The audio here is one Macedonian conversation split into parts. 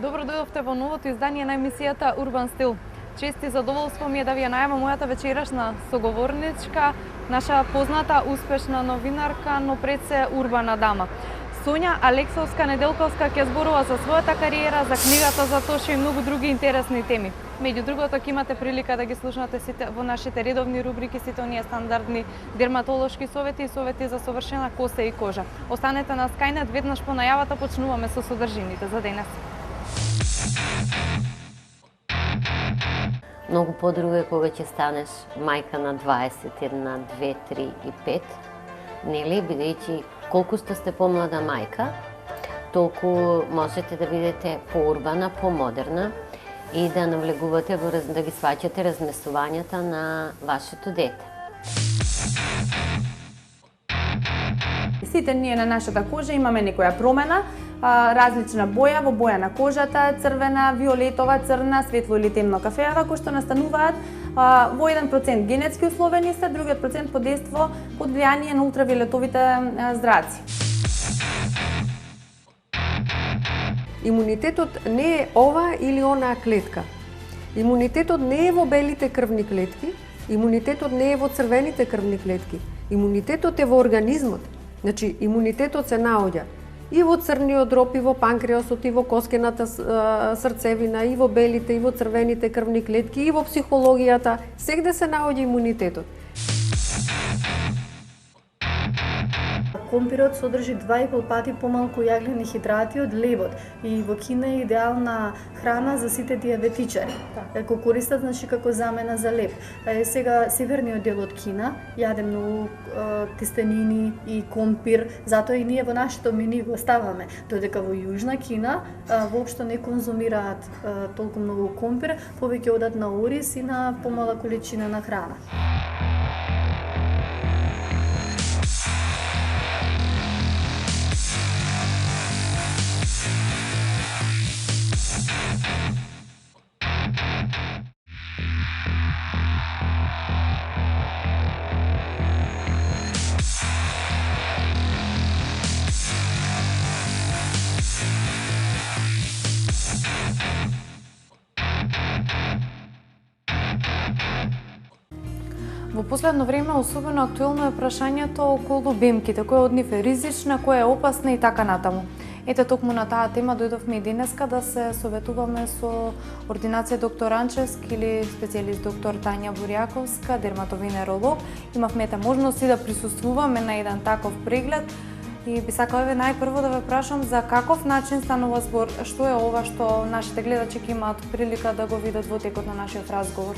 Добро дојдовте во новото издание на емисијата Урбан стил. Чест и задоволство ми е да ви ја најавам мојата вечерашна соговорничка, наша позната, успешна новинарка, но пред се урбана дама. Сонја Алексовска-Неделковска ќе зборува за својата кариера, за книгата за Тошо и многу други интересни теми. Меѓу другото, ќе имате прилика да ги слушнате сите во нашите редовни рубрики, сите оние стандардни дерматолошки совети и совети за совршена коса и кожа. Останете на Skynet, веднаш по најавата почнуваме со содржините за денес. Многу подруго е кога ќе станеш мајка на 21, 2, 3 и 5, нели, бидејќи колку сте помлада мајка, толку можете да бидете поурбана, помодерна и да навлегувате во да ги сваќате размесувањата на вашето дете. Сите ние на нашата кожа имаме некоја промена, различна боја, во боја на кожата, црвена, виолетова, црна, светло или темно кафеава, кои што настануваат во 1% генетски условени се, другиот процент подейства под влијание на ултравиолетовите зраци. Имунитетот не е ова или онаа клетка. Имунитетот не е во белите крвни клетки, имунитетот не е во црвените крвни клетки. Имунитетот е во организмот. Значи, имунитетот се наоѓа и во црниот дроб, и во панкреасот, и во коскената срцевина, и во белите, и во црвените крвни клетки, и во психологијата. Сегде се наоѓа имунитетот. Компирот содржи 2,5 пати помалку јаглени хидрати од левот и во Кина е идеална храна за сите диабетичари. Го користат значи како замена за лев. Сега северниот дел од Кина јаде многу тестенини и компир, затоа и ние во нашето мени го ставаме. Додека во Јужна Кина воопшто не конзумираат толку многу компир, повеќе одат на ориз и на помала количина на храна. Во последно време особено актуелно е прашањето околу бемките, која од нив е ризична, која е опасна и така натаму. Ете, токму на таа тема дојдовме и денеска да се советуваме со ординација доктор Анчевски или специјалист доктор Тања Бурјаковска, дерматовенеролог. Имавме можност и да присуствуваме на еден таков преглед и би сакала најпрво да ве прашам за каков начин станува збор, што е ова што нашите гледачи ќе имаат прилика да го видат во текот на нашиот разговор.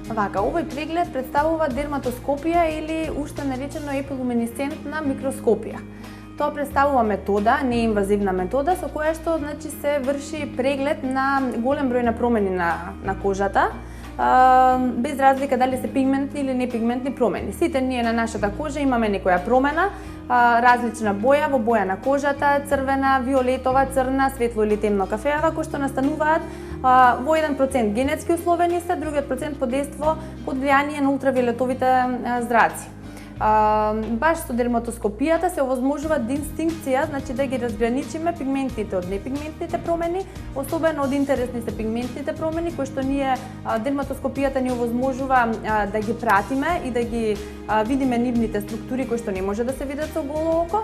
Вака, овој преглед представува дерматоскопија или уште наречено епилуминесцентна микроскопија. Тоа представува метода, неинвазивна метода, со која што значи се врши преглед на голем број на промени на кожата, без разлика дали се пигментни или непигментни промени. Сите ние на нашата кожа имаме некоја промена, различна боја, во боја на кожата, црвена, виолетова, црна, светло или темно кафеава, кои што настануваат во 1% генетски условени се, другиот процент подейства под влијание на ултравиолетовите зраци. Баш со дерматоскопијата се овозможува дистинкција, значи да ги разграничиме пигментните од непигментните промени, особено од интересни се пигментните промени, кои што ние дерматоскопијата ни овозможува да ги пратиме и да ги видиме нивните структури кои што не може да се видат со голо око.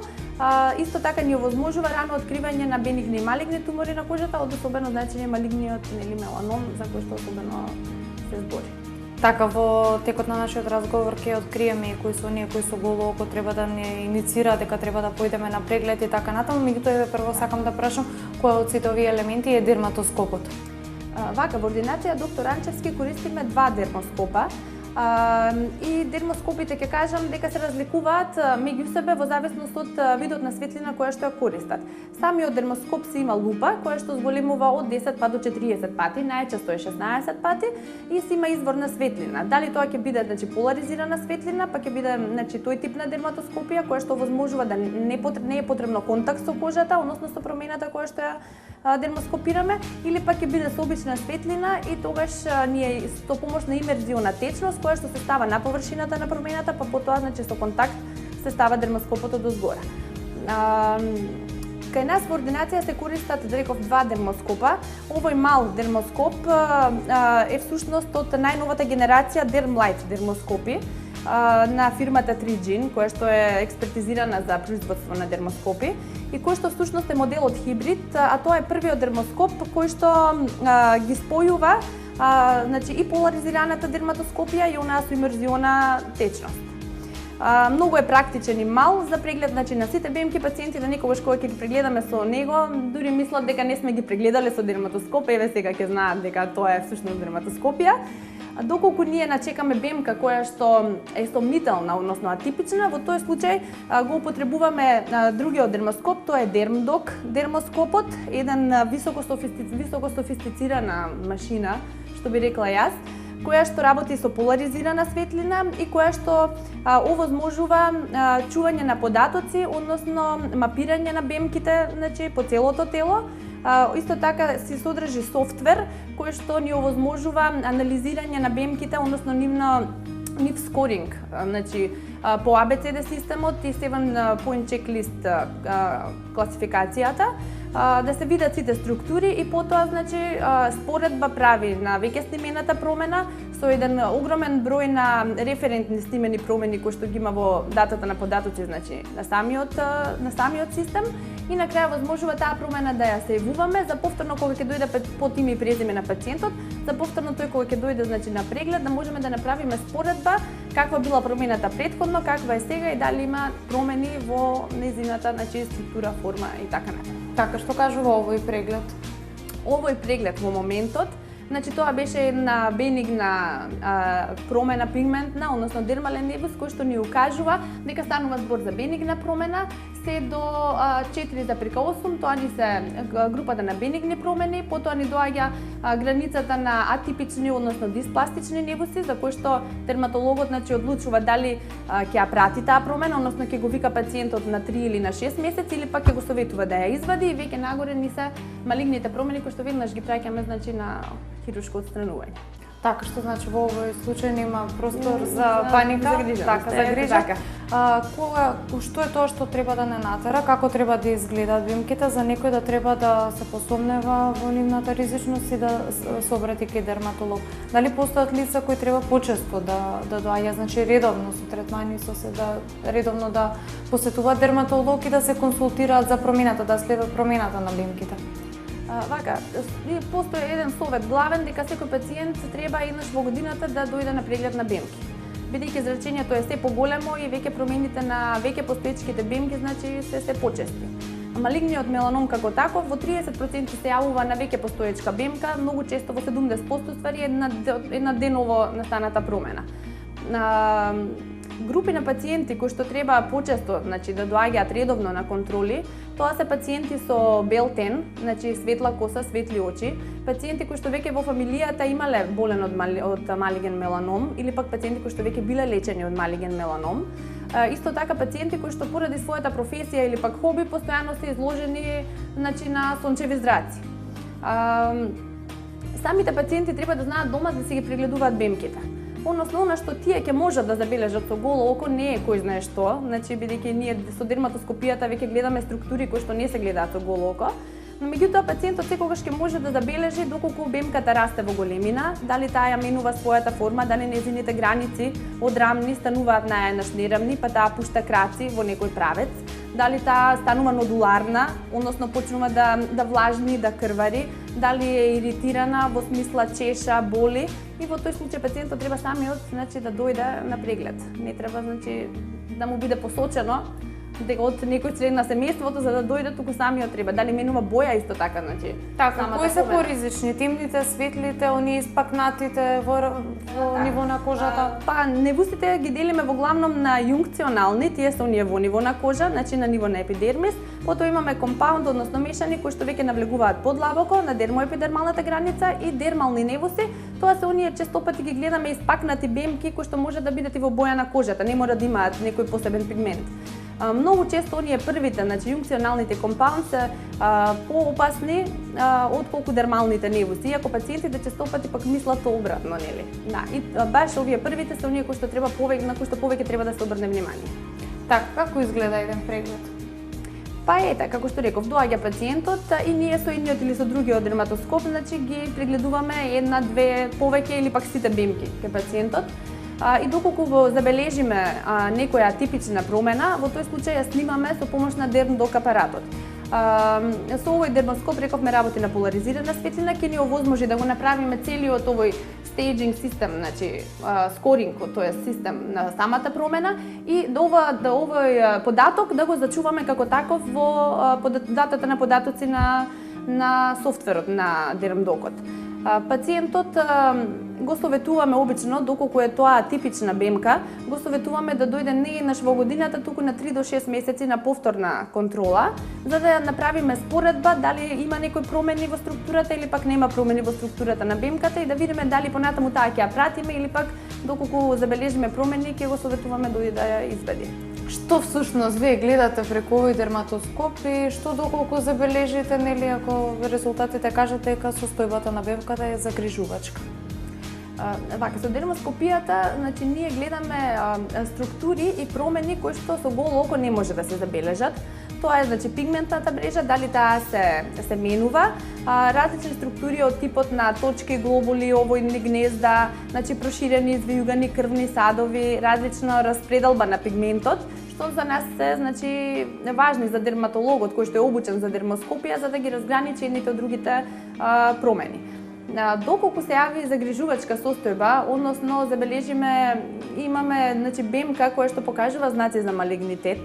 Исто така ни овозможува рано откривање на бенигни и малигни тумори на кожата, од особено значење малигниот или меланом, за кој што особено се збори. Така, во текот на нашиот разговор ќе откриеме и кои се оние кои со голо око треба да не иницираат дека треба да појдеме на преглед и така натаму, меѓутоа прво сакам да прашам кој од сите овие елементи е дерматоскопот. Вака, во ординација доктор Анчевски користиме два дермоскопа. И дермоскопите ќе кажам дека се разликуваат меѓу себе во зависност од видот на светлина која што ја користат. Самиот дермоскоп си има лупа која што зголемува од 10 па до 40 пати, најчесто е 16 пати и си има изворна светлина. Дали тоа ќе биде поларизирана светлина, па ќе биде тој тип на дерматоскопија која што возможува да не е потребно контакт со кожата, односно со промената која што ја дермоскопираме, или пак ќе биде со обична светлина и тогаш ние со помош на имерзиона течност која што се става на површината на промената, па потоа со контакт се става дермоскопот од озгора. Кај нас во ординација се користат, да реков, два дермоскопа. Овој мал дермоскоп е всушност од најновата генерација Dermlight дермоскопи на фирмата 3Gene, која што е експертизирана за производство на дермоскопи и кој што всушност е моделот хибрид, а тоа е првиот дермоскоп кој што ги спојува и поларизираната дерматоскопија и онаа со имерзиона течност. Многу е практичен и мал за преглед на сите БМК пациенти, да некогаш кога ќе ги прегледаме со него, дури мислат дека не сме ги прегледале со дерматоскоп, еве сега ќе знаат дека тоа е всушност дерматоскопија. Доколку ние начекаме БМК која што е сомнителна, односно атипична, во тој случај го употребуваме другиот дермоскоп, тоа е Dermdoc дермоскопот, еден високо софистицирана машина, што би рекла јас, која што работи со поларизирана светлина и која што овозможува чување на податоци, односно мапирање на БМКите, по целото тело. Исто така се содржи софтвер кој што ни овозможува анализирање на БМКите, односно нив скоринг, по ABCD системот и 7-point checklist класификацијата, да се видат сите структури и потоа споредба прави на веќе снимената промена со еден огромен број на референтни снимени промени кои што ги има во датата на податоци, на самиот систем и на крај возможува таа промена да ја сейвуваме за повторно кога ќе дојде под име и презиме на пациентот, за повторно тој кога ќе дојде на преглед да можеме да направиме споредба каква била промената претходно, каква е сега и дали има промени во нејзината структура, форма и така натаму. Така, што кажува овој преглед? Овој преглед во моментот, тоа беше една бенигна промена пигментна, односно дермален невус, кој што ни укажува дека станува збор за бенигна промена, се до 4,8, тоа ни се групата на бенигни промени, потоа ни доаѓа границата на атипични, односно диспластични невуси, за кои што дерматологот одлучува дали ќе ја прати таа промена, односно ќе го вика пациентот на 3 или на 6 месеци или пак ќе го советува да ја извади и веќе нагоре ни се малигните промени кои што веднаш ги праќаме на хируршко отстранување. Така, што значи во овој случај нема простор за паника, за грижа. Што е тоа што треба да не натера, како треба да изгледаат БМК-та за некој да треба да се посомнева во нивната ризичност и да се обрати кај дерматолог? Дали постојат лица кои треба почесто да доаѓа, редовно со третмани, редовно да посетуваат дерматолог и да се консултираат за промената, да следат промената на БМК-та? Вака, постои еден совет главен дека секој пациент треба еднаш во годината да дојде на преглед на БМК. Бидејќи зрачењето е се поголемо и веќе промените на веќе постоечките БМК се почести. Малигниот меланом како таков во 30% се јавува на веќе постоечка БМК, многу често во 70% ствари една деново настаната промена. Групи на пациенти кои што треба почесто да доаѓаат редовно на контроли, тоа се пациенти со бел тен, светла коса, светли очи, пациенти кои што веќе во фамилијата имале болен од малиген меланом или пак пациенти кои што веќе биле лечени од малиген меланом. Исто така пациенти кои што поради својата професија или пак хоби постојано се изложени на сончеви зраци. Самите пациенти треба да знаат дома да си ги прегледуваат БМК-та. Односно, она што тие ќе можат да забележат со голо око не е кој знае што, бидејќи ние со дерматоскопијата веќе гледаме структури кои што не се гледаат со голо око, Но меѓутоа пациентот секогаш ќе може да забележи доколку бемката расте во големина, дали таа ја менува својата форма, дали нејзините граници од рамни стануваат наеднаш нерамни, па таа пушта краци во некој правец, дали таа станува нодуларна, односно почнува да влажни, да крвари, дали е иритирана во смисла чеша, боли, и во тој случај пациентот треба самиот, значи, да дојде на преглед. Не треба, значи, да му биде посочено дека од некој член на семејството за да дојде, туку самиот треба. Дали менува боја исто така, значи. Така, кои се поризични? Темните, светлите, оние испакнатите во ниво на кожата? Па невусите ги делиме во главном на јункционални, тие се оние во ниво на кожа, значи на ниво на епидермис. Потоа имаме компаунд, односно мешани кои што веќе навлегуваат подлабоко на дермоепидермалната граница, и дермални невуси. Тоа се оние честопати ги гледаме испакнати бемки кои што може да бидат и во боја на кожата, не мора да имаат некој посебен пигмент. Многу често оние првите, значи јункционалните компаунд се поопасни отколку дермалните невуси, иако пациентите честопати пак мислат обратно, нели? Да, и баш овие првите се оние кои што треба повеќе, на кои што повеќе треба да се обрне внимание. Така, како изгледа еден преглед? Па ете, како што реков, доаѓа пациентот и ние со едниот или со другиот дерматоскоп, значи ги прегледуваме една, две, повеќе или пак сите бемки кај пациентот. И доколку го забележиме некоја атипична промена, во тој случај ја снимаме со помош на дермдок апаратот. Со овој дермоскоп, рековме, работи на поларизирана светлина, ќе ни овозможи да го направиме целиот овој стейджинг систем, значи скоринг, тоест систем на самата промена, и до овој податок да го зачуваме како таков во датата на податоци на софтверот на дермдокот. Пациентот го советуваме обично, доколку е тоа атипична бемка, го советуваме да дојде не еднаш во годината, туку на 3 до 6 месеци на повторна контрола, за да направиме споредба дали има некои промени во структурата или пак нема промени во структурата на бемката, и да видиме дали понатаму таа ќе ја пратиме или пак доколку забележиме промени ќе го советуваме да ја изведи. Што всушност вие гледате преку овој дерматоскоп и што доколку забележите, нели, ако резултатите кажете дека состојбата на бемката е загрижувачка? Вака, со дермоскопијата, значи ние гледаме структури и промени кои што со голо око не може да се забележат. Тоа е, значи, пигментната мрежа, дали таа се менува, различни структури од типот на точки, глобули, овојни гнезда, значи проширени, извијугани крвни садови, различна распределба на пигментот, што за нас се, значи, важни за дерматологот кој што е обучен за дермоскопија, за да ги разграничи едните од другите промени. Доколку се јави загрижувачка состојба, односно забележиме, имаме, значи, бемка која што покажува знаци за малигнитет,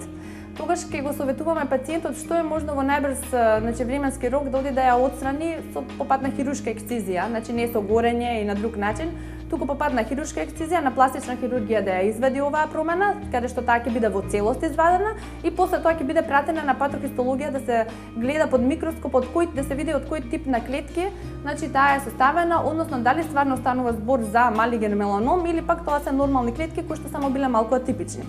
тогаш ќе го советуваме пациентот што е можно во најбрз, значи, временски рок да оди да ја отстрани по пат на хируршка ексцизија, значи не со горење и на друг начин, туку по пат на хируршка ексцизија, на пластична хирургија да ја изведи оваа промена, каде што таа ќе биде во целост извадена, и после тоа ќе биде пратена на патохистологија да се гледа под микроскоп да се види од кој тип на клетки, значи таа е составена, односно дали стварно станува збор за малиген меланом или пак тоа се нормални клетки кои што само биле малку атипични.